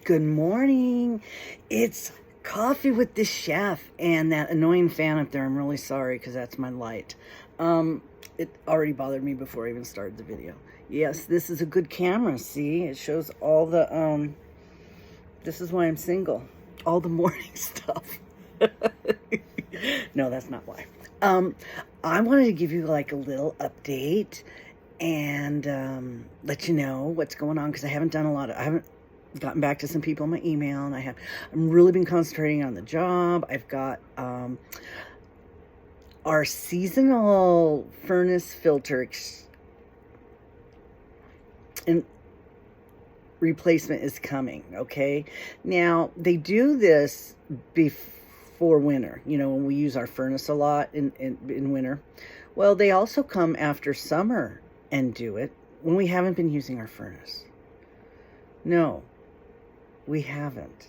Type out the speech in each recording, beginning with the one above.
Good morning. It's coffee with the chef and that annoying fan up there. I'm really sorry because that's my light. It already bothered me before I even started the video. Yes, this is a good camera. See, it shows all the this is why I'm single. All the morning stuff. No, that's not why. I wanted to give you like a little update and let you know what's going on because I haven't gotten back to some people in my email, and I'm really been concentrating on the job. I've got our seasonal furnace filter and replacement is coming. Okay, now they do this before winter, when we use our furnace a lot in winter. Well, they also come after summer and do it when we haven't been using our furnace. No, we haven't.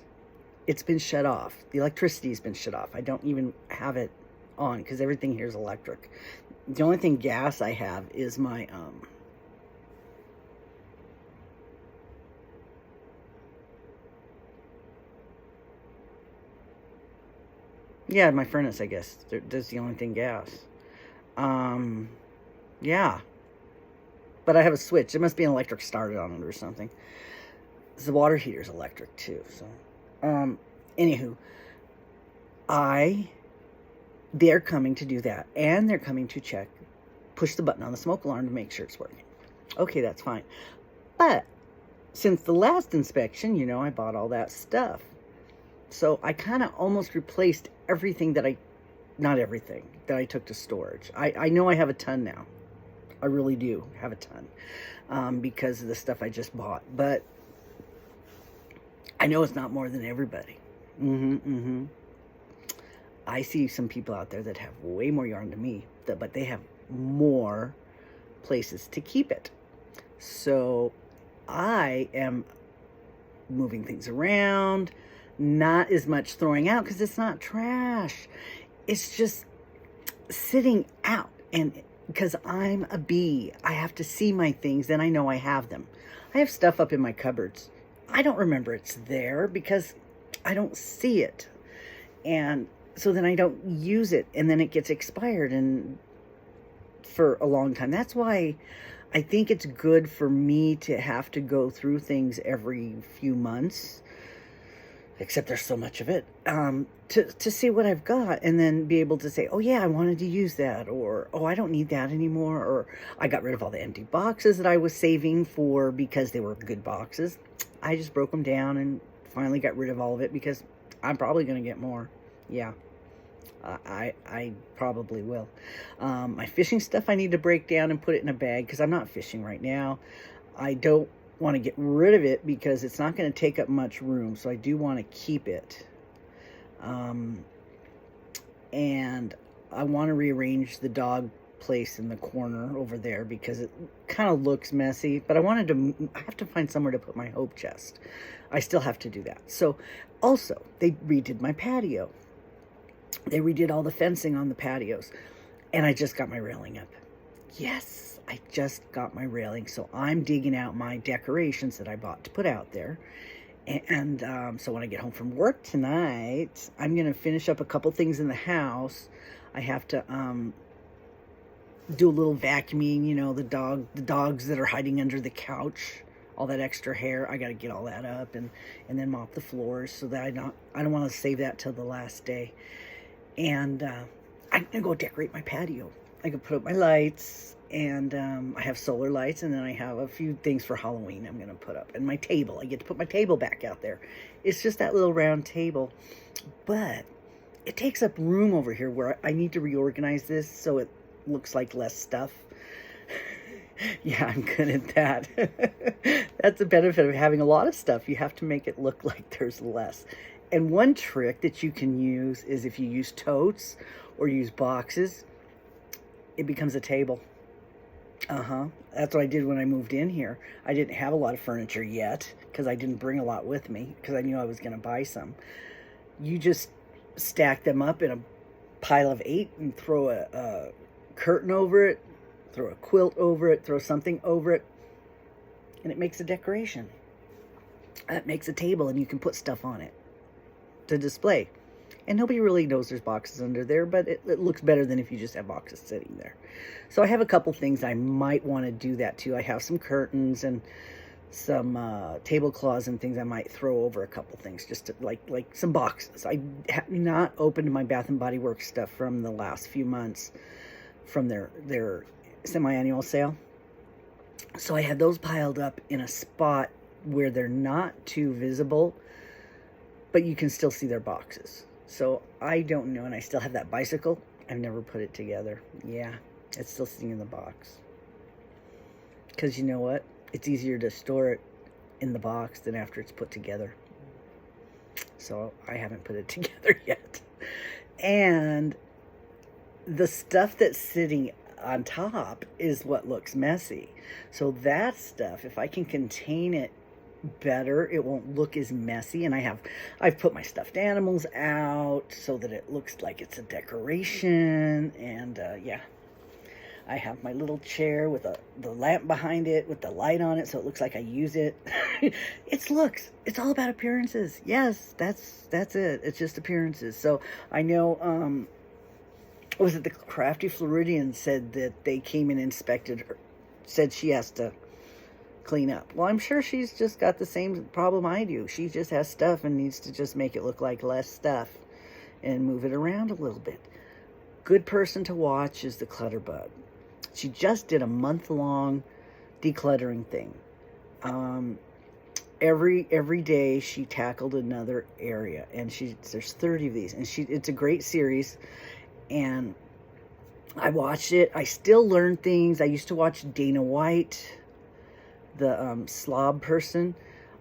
It's been shut off. The electricity's been shut off. I don't even have it on because everything here is electric. The only thing gas I have is my yeah, my furnace, I guess. That's the only thing gas. Yeah. But I have a switch. It must be an electric started on it or something. The water heater's electric too. So, anywho, they're coming to do that, and they're coming to push the button on the smoke alarm to make sure it's working. Okay, that's fine. But since the last inspection, I bought all that stuff. So I kind of almost replaced everything not everything that I took to storage. I know I have a ton now. I really do have a ton because of the stuff I just bought. But I know it's not more than everybody. I see some people out there that have way more yarn than me, but they have more places to keep it. So I am moving things around, not as much throwing out because it's not trash. It's just sitting out, and because I'm a bee, I have to see my things, then I know I have them. I have stuff up in my cupboards. I don't remember it's there because I don't see it. And so then I don't use it, and then it gets expired and for a long time. That's why I think it's good for me to have to go through things every few months, except there's so much of it, to see what I've got and then be able to say, oh yeah, I wanted to use that, or oh, I don't need that anymore, or I got rid of all the empty boxes that I was saving for because they were good boxes. I just broke them down and finally got rid of all of it because I'm probably going to get more. Yeah, I probably will. My fishing stuff I need to break down and put it in a bag because I'm not fishing right now. I don't want to get rid of it because it's not going to take up much room, so I do want to keep it. And I want to rearrange the dog place in the corner over there because it kind of looks messy, but I have to find somewhere to put my hope chest. I still have to do that. So also they redid my patio. They redid all the fencing on the patios, and I just got my railing up. Yes, I just got my railing, so I'm digging out my decorations that I bought to put out there. And so when I get home from work tonight, I'm going to finish up a couple things in the house. I have to do a little vacuuming, the dogs that are hiding under the couch, all that extra hair. I got to get all that up and then mop the floors so that I don't want to save that till the last day. And I'm going to go decorate my patio. I can put up my lights, and I have solar lights, and then I have a few things for Halloween I'm going to put up. And my table, I get to put my table back out there. It's just that little round table, but it takes up room over here where I need to reorganize this so it looks like less stuff. Yeah, I'm good at that. That's the benefit of having a lot of stuff. You have to make it look like there's less. And one trick that you can use is if you use totes or use boxes, it becomes a table. That's what I did when I moved in here. I didn't have a lot of furniture yet because I didn't bring a lot with me because I knew I was going to buy some. You just stack them up in a pile of 8 and throw a curtain over it, throw a quilt over it, throw something over it, and it makes a decoration. that makes a table, and you can put stuff on it to display. And nobody really knows there's boxes under there, but it looks better than if you just have boxes sitting there. So I have a couple things I might want to do that too. I have some curtains and some tablecloths and things I might throw over a couple things, just to, like some boxes. I have not opened my Bath and Body Works stuff from the last few months from their semi-annual sale. So I had those piled up in a spot where they're not too visible, but you can still see their boxes. So I don't know, and I still have that bicycle. I've never put it together. Yeah, it's still sitting in the box. Because you know what? It's easier to store it in the box than after it's put together. So I haven't put it together yet. And the stuff that's sitting on top is what looks messy. So that stuff, if I can contain it better, it won't look as messy. And I've put my stuffed animals out so that it looks like it's a decoration. And yeah, I have my little chair with the lamp behind it with the light on it, so it looks like I use it. It's all about appearances. Yes, that's it. It's just appearances. So I know was it the Crafty Floridian said that they came and inspected her, said she has to clean up. Well, I'm sure she's just got the same problem I do. She just has stuff and needs to just make it look like less stuff and move it around a little bit. Good person to watch is the Clutterbug. She just did a month-long decluttering thing. Every day she tackled another area, and there's 30 of these, and it's a great series. And I watched it. I still learn things. I used to watch Dana White, the slob person.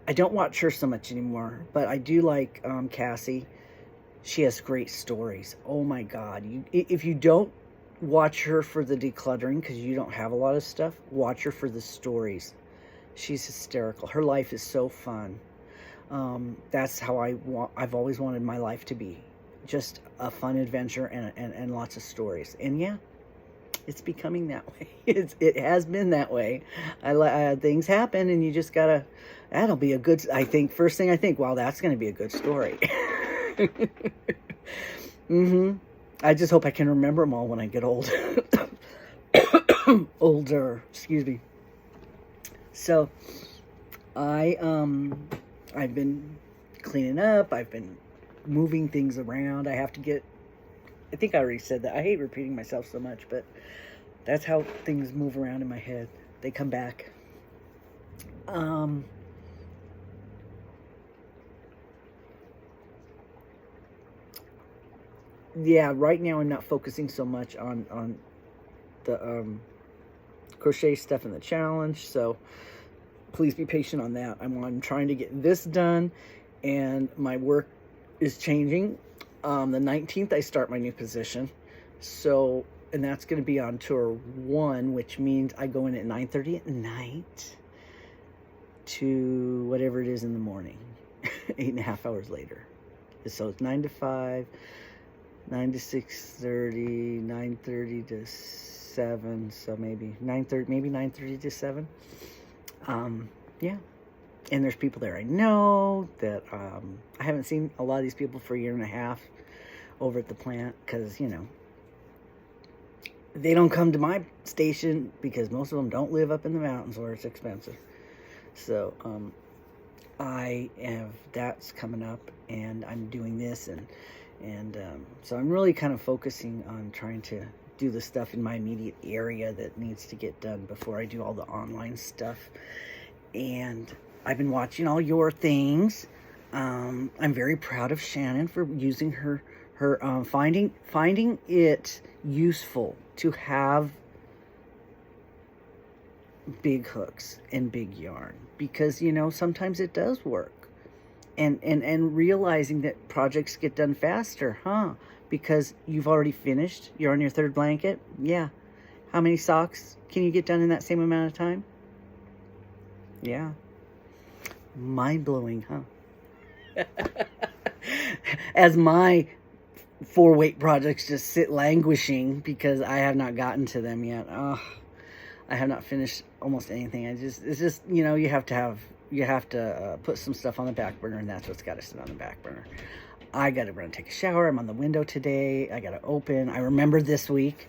I don't watch her so much anymore, but I do like Cassie. She has great stories. Oh my God. If you don't watch her for the decluttering, because you don't have a lot of stuff, watch her for the stories. She's hysterical. Her life is so fun. That's how I've always wanted my life to be. Just a fun adventure and lots of stories. And yeah, it's becoming that way. It has been that way. Things happen, and you just gotta, that'll be a good, I think, first thing I think, wow, that's going to be a good story. I just hope I can remember them all when I get old. Older, excuse me. So I've been cleaning up. I've been moving things around. I think I already said that. I hate repeating myself so much, but that's how things move around in my head. They come back. Yeah, right now I'm not focusing so much on the crochet stuff in the challenge, so please be patient on that. I'm trying to get this done, and my work is changing. The 19th I start my new position, so, and that's going to be on tour 1, which means I go in at 9:30 at night to whatever it is in the morning, 8.5 hours later. So it's 9 to 5, 9 to 6:30, 9:30 to 7, so maybe 9:30 to 7. Yeah. And there's people there I know that I haven't seen a lot of these people for a year and a half over at the plant, because, you know, they don't come to my station because most of them don't live up in the mountains where it's expensive. So that's coming up, and I'm doing this, and so I'm really kind of focusing on trying to do the stuff in my immediate area that needs to get done before I do all the online stuff. And I've been watching all your things. I'm very proud of Shannon for using her finding it useful to have big hooks and big yarn, because, you know, sometimes it does work. And realizing that projects get done faster, because you've already finished, you're on your third blanket. Yeah. How many socks can you get done in that same amount of time? Yeah. Mind-blowing, huh? As my 4-weight projects just sit languishing because I have not gotten to them yet. I have not finished almost anything. It's just, you know, you have to have you have to put some stuff on the back burner, and that's what's got to sit on the back burner. I got to run and take a shower. I'm on the window today. I got to open. I remembered this week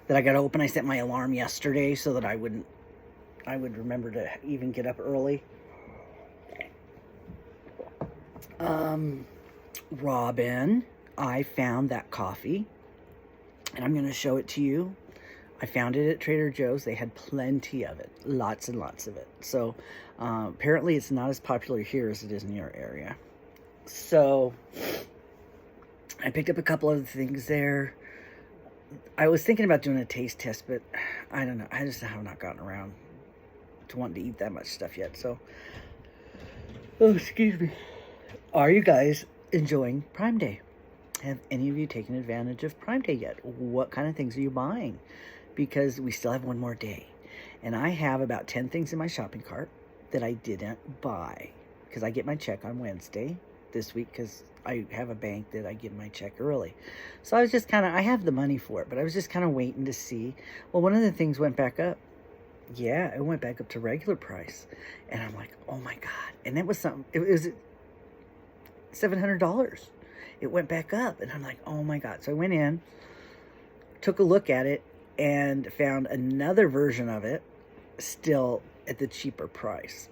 that I got to open. I set my alarm yesterday so that I would remember to even get up early. Robin, I found that coffee, and I'm going to show it to you. I found it at Trader Joe's. They had plenty of it, lots and lots of it. So apparently it's not as popular here as it is in your area. So I picked up a couple of things there. I was thinking about doing a taste test, but I don't know. I just have not gotten around to wanting to eat that much stuff yet. So, oh, excuse me. Are you guys enjoying Prime Day? Have any of you taken advantage of Prime Day yet? What kind of things are you buying? Because we still have one more day. And I have about 10 things in my shopping cart that I didn't buy. Because I get my check on Wednesday this week, because I have a bank that I give my check early. So I was just kind of, I have the money for it, but I was just kind of waiting to see. Well, one of the things went back up. Yeah, it went back up to regular price. And I'm like, oh my God. And that was something, it was $700. It went back up, and I'm like, oh my God. So I went in, took a look at it, and found another version of it still at the cheaper price.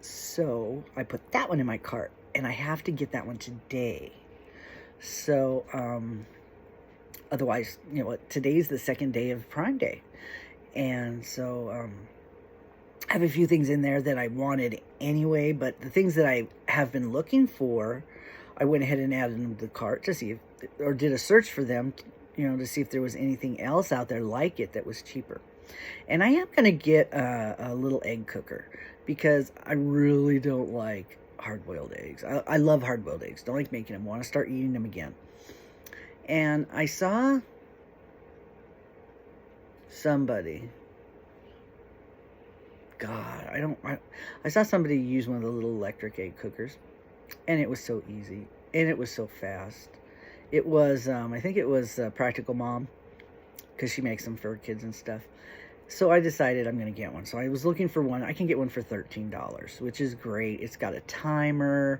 So I put that one in my cart, and I have to get that one today. So otherwise, you know what, today's the second day of Prime Day. And so I have a few things in there that I wanted anyway, but the things that I have been looking for, I went ahead and added them to the cart to see if, or did a search for them, you know, to see if there was anything else out there like it that was cheaper. And I am going to get a little egg cooker, because I really don't like hard-boiled eggs. I love hard-boiled eggs. Don't like making them. Want to start eating them again. And I saw somebody, God, I saw somebody use one of the little electric egg cookers, and it was so easy, and it was so fast. It was, I think it was Practical Mom, because she makes them for her kids and stuff. So I decided I'm going to get one. So I was looking for one. I can get one for $13, which is great. It's got a timer.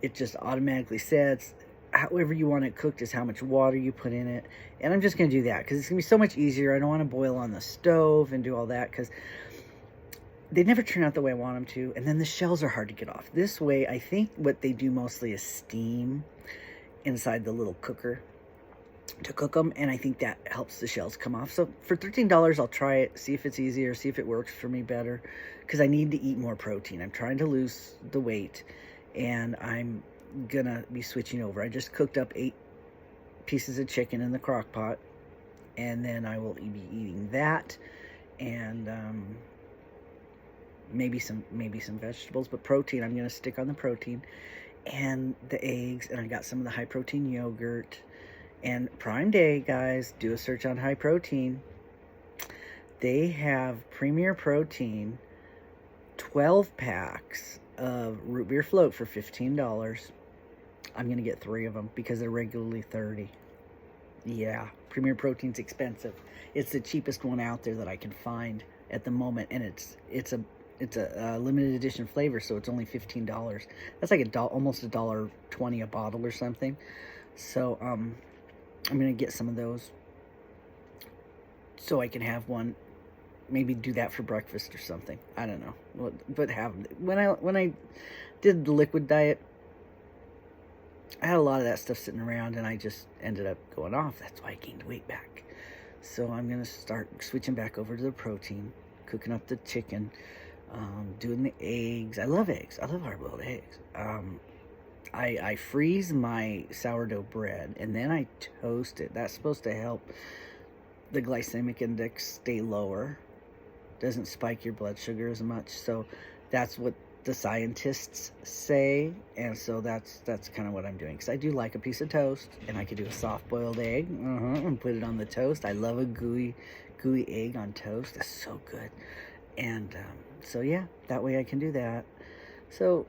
It just automatically sets. However you want it cooked is how much water you put in it. And I'm just going to do that because it's going to be so much easier. I don't want to boil on the stove and do all that because they never turn out the way I want them to. And then the shells are hard to get off. This way, I think what they do mostly is steam inside the little cooker to cook them, and I think that helps the shells come off. So for $13, I'll try it, see if it's easier, see if it works for me better, because I need to eat more protein. I'm trying to lose the weight, and I'm gonna be switching over. I just cooked up 8 pieces of chicken in the crock pot, and then I will be eating that, and maybe some vegetables, but protein, I'm gonna stick on the protein and the eggs, and I got some of the high protein yogurt. And Prime Day, guys, do a search on high protein. They have Premier Protein 12 packs of root beer float for $15. I'm going to get 3 of them because they're regularly $30. Yeah, Premier Protein's expensive. It's the cheapest one out there that I can find at the moment, and it's a limited edition flavor, so it's only $15. That's like almost $1.20 a bottle or something. So I'm going to get some of those so I can have one, maybe do that for breakfast or something. I don't know. But when I did the liquid diet, I had a lot of that stuff sitting around, and I just ended up going off. That's why I gained weight back. So I'm going to start switching back over to the protein, cooking up the chicken, doing the eggs. I love eggs. I love hard-boiled eggs. I freeze my sourdough bread, and then I toast it. That's supposed to help the glycemic index stay lower. Doesn't spike your blood sugar as much. So that's what the scientists say, and so that's kind of what I'm doing. Because I do like a piece of toast, and I could do a soft-boiled egg and put it on the toast. I love a gooey egg on toast. That's so good. And so yeah, that way I can do that. So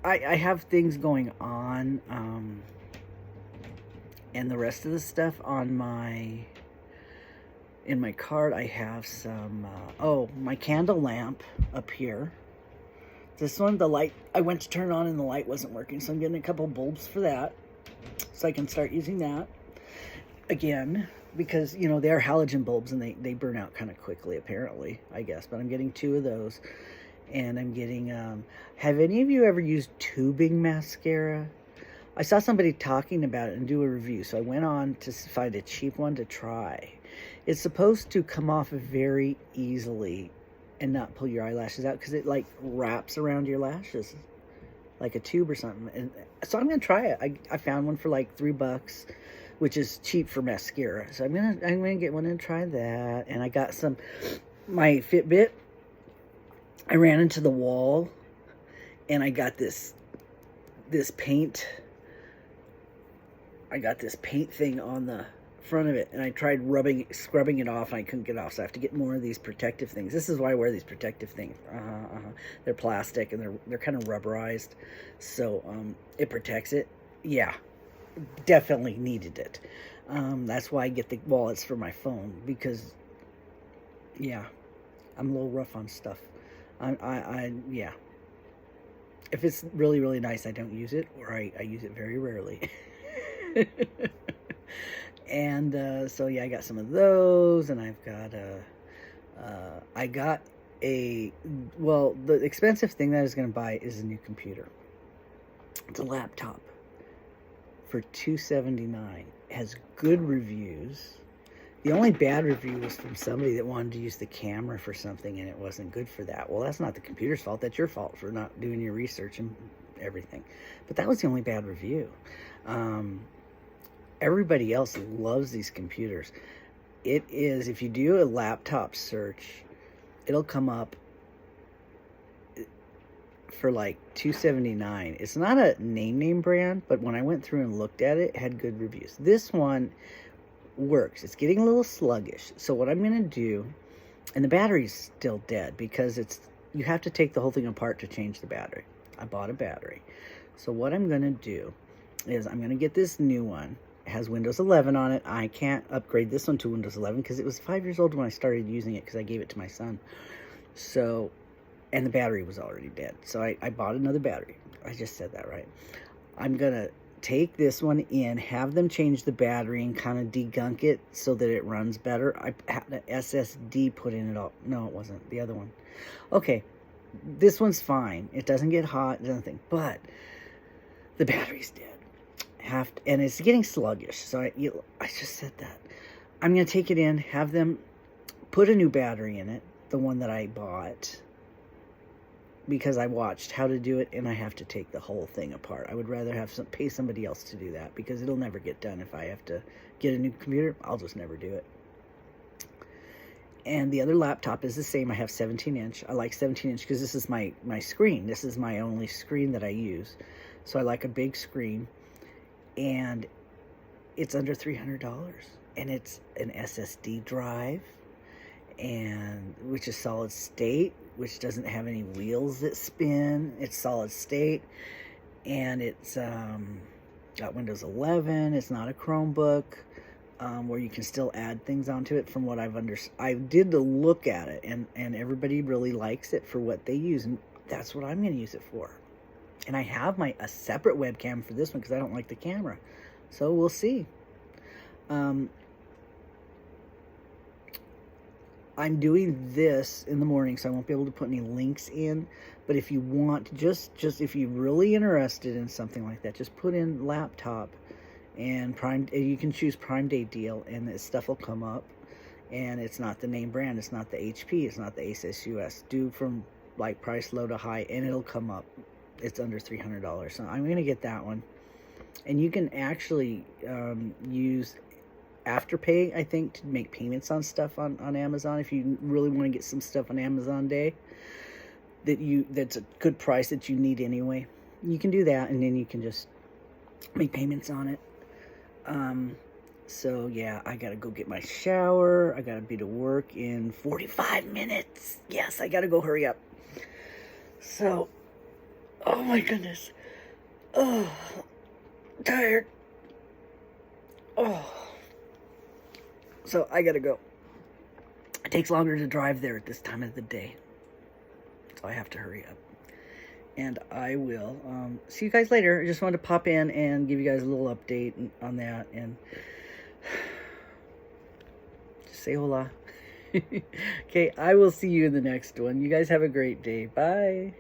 I have things going on, and the rest of the stuff on in my cart, I have some, my candle lamp up here This one, the light, I went to turn it on and the light wasn't working, so I'm getting a couple bulbs for that, so I can start using that again, because, you know, they're halogen bulbs and they burn out kind of quickly, apparently, I guess. But I'm getting 2 of those, and I'm getting, have any of you ever used tubing mascara? I saw somebody talking about it and do a review, so I went on to find a cheap one to try. It's supposed to come off very easily and not pull your eyelashes out, because it like wraps around your lashes like a tube or something. And so I'm gonna try it. I found one for like $3, which is cheap for mascara. So I'm gonna get one and try that. And I got my Fitbit. I ran into the wall and I got this paint. I got this paint thing on the front of it, and I tried scrubbing it off, and I couldn't get it off, so I have to get more of these protective things. This is why I wear these protective things. They're plastic, and they're kind of rubberized, so it protects it. Yeah, definitely needed it. That's why I get the wallets for my phone, because yeah, I'm a little rough on stuff. Yeah, if it's really, really nice, I don't use it, or I use it very rarely. And so yeah, I got some of those, and I've got the expensive thing that I was going to buy is a new computer. It's a laptop for $279. It has good reviews. The only bad review was from somebody that wanted to use the camera for something, and it wasn't good for that. Well, that's not the computer's fault. That's your fault for not doing your research and everything. But that was the only bad review. Everybody else loves these computers. It is, if you do a laptop search, it'll come up for like $279. It's not a name brand, but when I went through and looked at it, it had good reviews. This one works. It's getting a little sluggish. So what I'm going to do, and the battery's still dead, because you have to take the whole thing apart to change the battery. I bought a battery. So what I'm going to do is I'm going to get this new one. It has Windows 11 on it. I can't upgrade this one to Windows 11 because it was 5 years old when I started using it, because I gave it to my son. So, and the battery was already dead. So I bought another battery. I just said that right. I'm going to take this one in, have them change the battery and kind of degunk it so that it runs better. I had an SSD put in it all. No, it wasn't. The other one. Okay, this one's fine. It doesn't get hot, nothing. But the battery's dead. And it's getting sluggish, so I just said that. I'm going to take it in, have them put a new battery in it, the one that I bought, because I watched how to do it, and I have to take the whole thing apart. I would rather pay somebody else to do that, because it'll never get done. If I have to get a new computer, I'll just never do it. And the other laptop is the same. I have 17-inch. I like 17-inch because this is my screen. This is my only screen that I use. So I like a big screen. And it's under $300, and it's an SSD drive, and which is solid state, which doesn't have any wheels that spin. It's solid state, and it's got Windows 11. It's not a Chromebook, where you can still add things onto it. From what I've understood, I did look at it, and everybody really likes it for what they use, and that's what I'm going to use it for. And I have a separate webcam for this one because I don't like the camera. So we'll see. I'm doing this in the morning, so I won't be able to put any links in. But if you want, just if you're really interested in something like that, just put in laptop and Prime. You can choose Prime Day deal, and this stuff will come up. And it's not the name brand. It's not the HP. It's not the Asus US. Do from like price low to high, and it'll come up. It's under $300, so I'm going to get that one. And you can actually use Afterpay, I think, to make payments on stuff on Amazon. If you really want to get some stuff on Amazon Day that's a good price that you need anyway, you can do that, and then you can just make payments on it. So yeah, I gotta go get my shower. I gotta be to work in 45 minutes. Yes, I gotta go hurry up. So, oh my goodness. Oh, tired. Oh. So I gotta go. It takes longer to drive there at this time of the day. So I have to hurry up. And I will see you guys later. I just wanted to pop in and give you guys a little update on that and just say hola. Okay, I will see you in the next one. You guys have a great day. Bye.